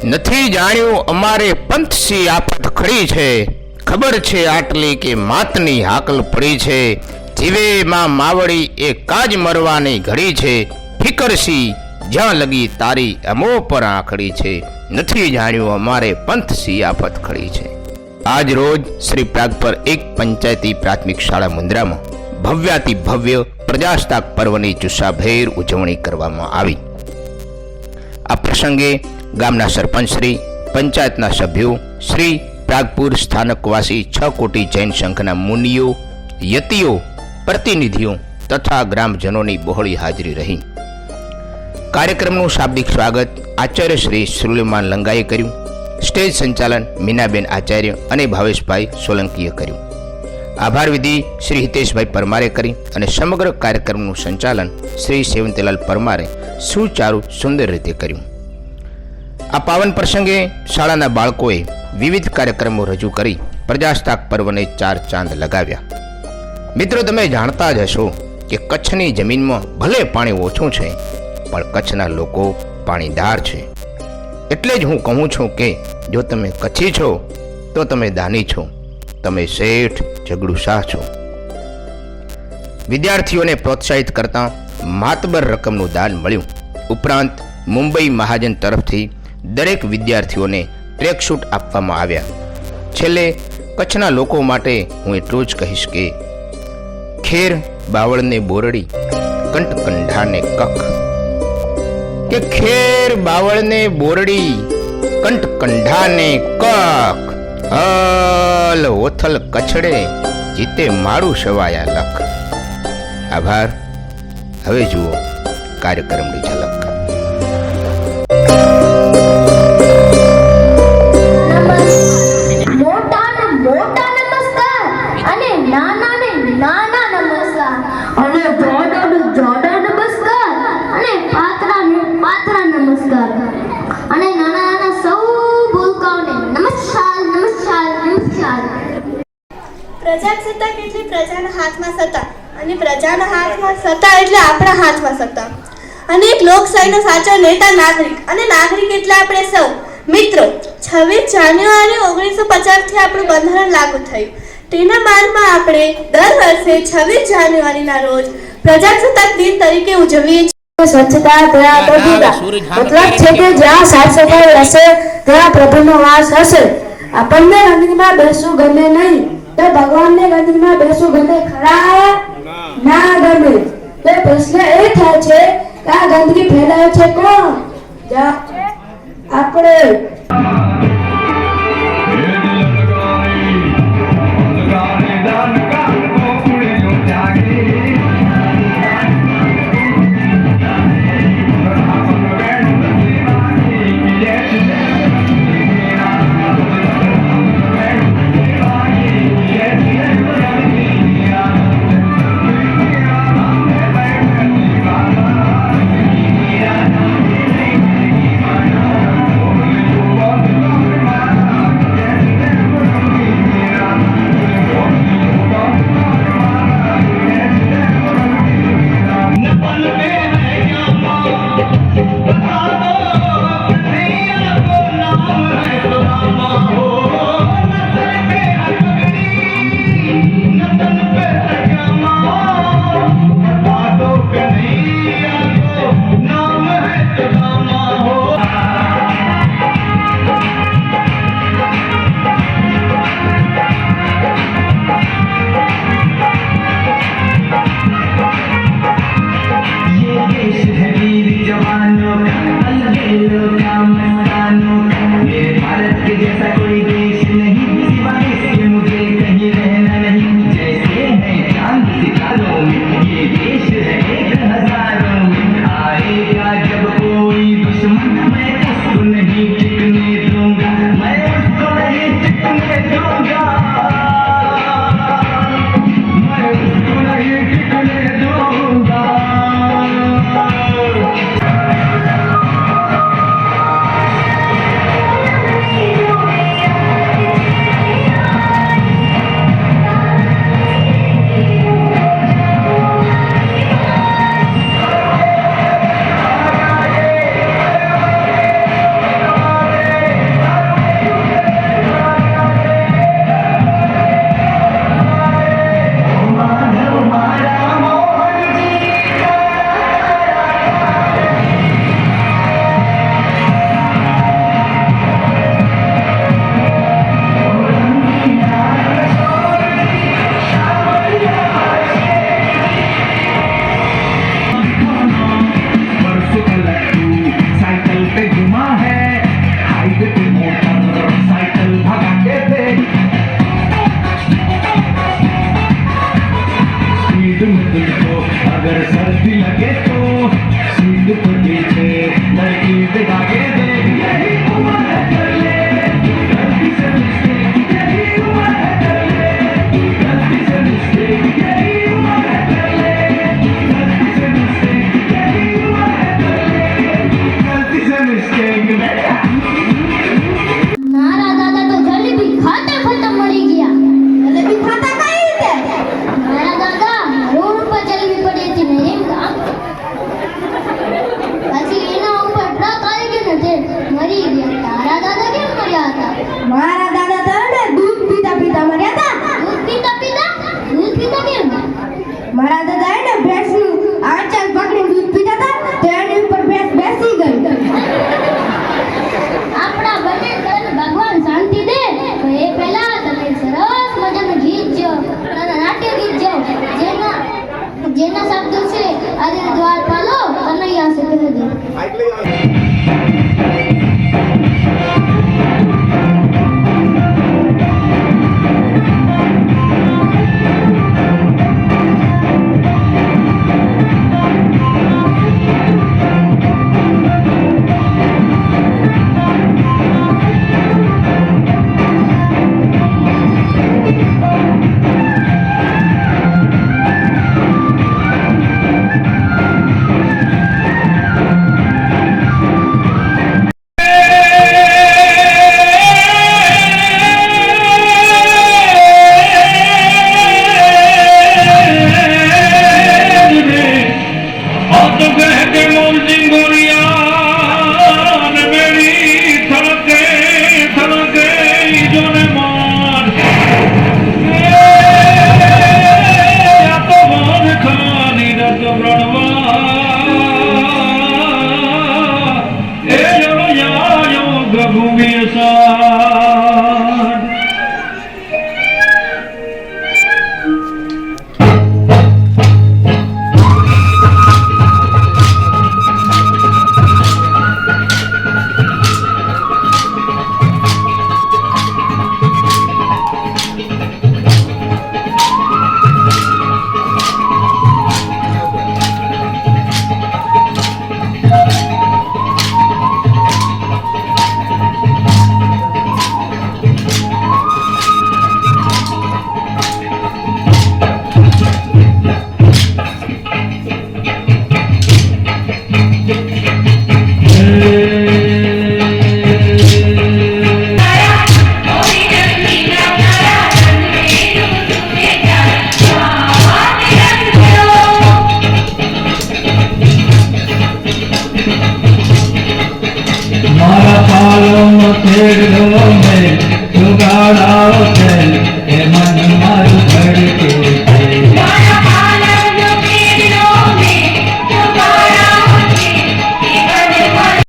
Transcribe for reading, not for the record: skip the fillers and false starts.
નથી જાણ્યું અમારે પંથસી આફત ખડી છે, ખબર છે આટલી કે માતની હાકલ પડી છે, જીવે માં માવડી એ કાજ મરવાની ઘડી છે, ફિકરસી જ્યાં લગી તારી અમો પર આંખડી છે, નથી જાણ્યું અમારે પંથસી આફત ખડી છે। આજ રોજ શ્રી પ્રાગપર એક પંચાયતી પ્રાથમિક શાળા મુન્દ્રામાં ભવ્યાતિ ભવ્ય પ્રજાસત્તાક પર્વની જુસ્સાભેર ઉજવણી કરવામાં આવી। આ પ્રસંગે ગામના સરપંચશ્રી, પંચાયતના સભ્યો, શ્રી પ્રાગપુર સ્થાનકવાસી 6 કોટી જૈન સંઘના મુનિઓ, યતિઓ, પ્રતિનિધિઓ તથા ગ્રામજનોની બહોળી હાજરી રહી। કાર્યક્રમનું શાબ્દિક સ્વાગત આચાર્ય શ્રી સુલેમાન લંગાએ કર્યું। સ્ટેજ સંચાલન મીનાબેન આચાર્ય અને ભાવેશભાઈ સોલંકીએ કર્યું। આભાર વિધિ શ્રી હિતેશભાઈ પરમારે કરી અને સમગ્ર કાર્યક્રમનું સંચાલન શ્રી સેવંતીલાલ પરમારે સુચારુ સુંદર રીતે કર્યું। આ પાવન પ્રસંગે શાળાના બાળકોએ વિવિધ કાર્યક્રમો રજૂ કરી પ્રજાસત્તાક પર્વને 4 ચાંદ લગાવ્યા। મિત્રો, તમે જાણતા જ હશો કે કચ્છની જમીનમાં ભલે પાણી ઓછું છે, પણ કચ્છના લોકો પાણીદાર છે। એટલે જ હું કહું છું કે જો તમે કચ્છી છો તો તમે દાની છો, તમે શેઠ ઝઘડુ શાહ છો। વિદ્યાર્થીઓને પ્રોત્સાહિત કરતા માતબર રકમનું દાન મળ્યું। ઉપરાંત મુંબઈ મહાજન તરફથી દરેક વિદ્યાર્થીઓને ટ્રેક સૂટ આપવામાં આવ્યા। છેલ્લે કચ્છના લોકો માટે હું એટલું જ કહીશ કે ખેર બાવળને બોરડી, કંઠ કંઢાને કખ, કે ખેર બાવળને બોરડી, કંઠ કંઢાને કખ, હલ ઓથલ કછડે, જીતે મારું સવાયા લખ। આભાર। હવે જુઓ કાર્યક્રમની ઝલક। પ્રજાસત્તાક એટલે પ્રજાના હાથમાં સત્તા, અને પ્રજાના હાથમાં સત્તા એટલે આપણા હાથમાં સત્તા, અને એક લોકશાહીનો સાચો નેતા નાગરિક, અને નાગરિક એટલે આપણે સૌ। મિત્રો, 26 જાન્યુઆરી 1950 થી આપણું બંધારણ લાગુ થયું। તેના બાદમાં આપણે દર વર્ષે 26 જાન્યુઆરીના રોજ પ્રજાસત્તાક દિન તરીકે ઉજવીએ છીએ। સ્વચ્છતા ત્યાં પ્રભુતા, મતલબ છે કે જ્યાં સાફ સફાઈ હશે ત્યાં પ્રભુનો વાસ હશે। આપણને ગંદકીમાં બેસવું ગમે નહીં, તો ભગવાનને ગંદકીમાં બેસવું ગમે ખરા? ના ગમે। તો પ્રશ્ન એ થાય છે કે આ ગંદકી ફેલાવે છે કોણ? આપણે। વીરો મેં જુગાડાઓ છે એ મનમાં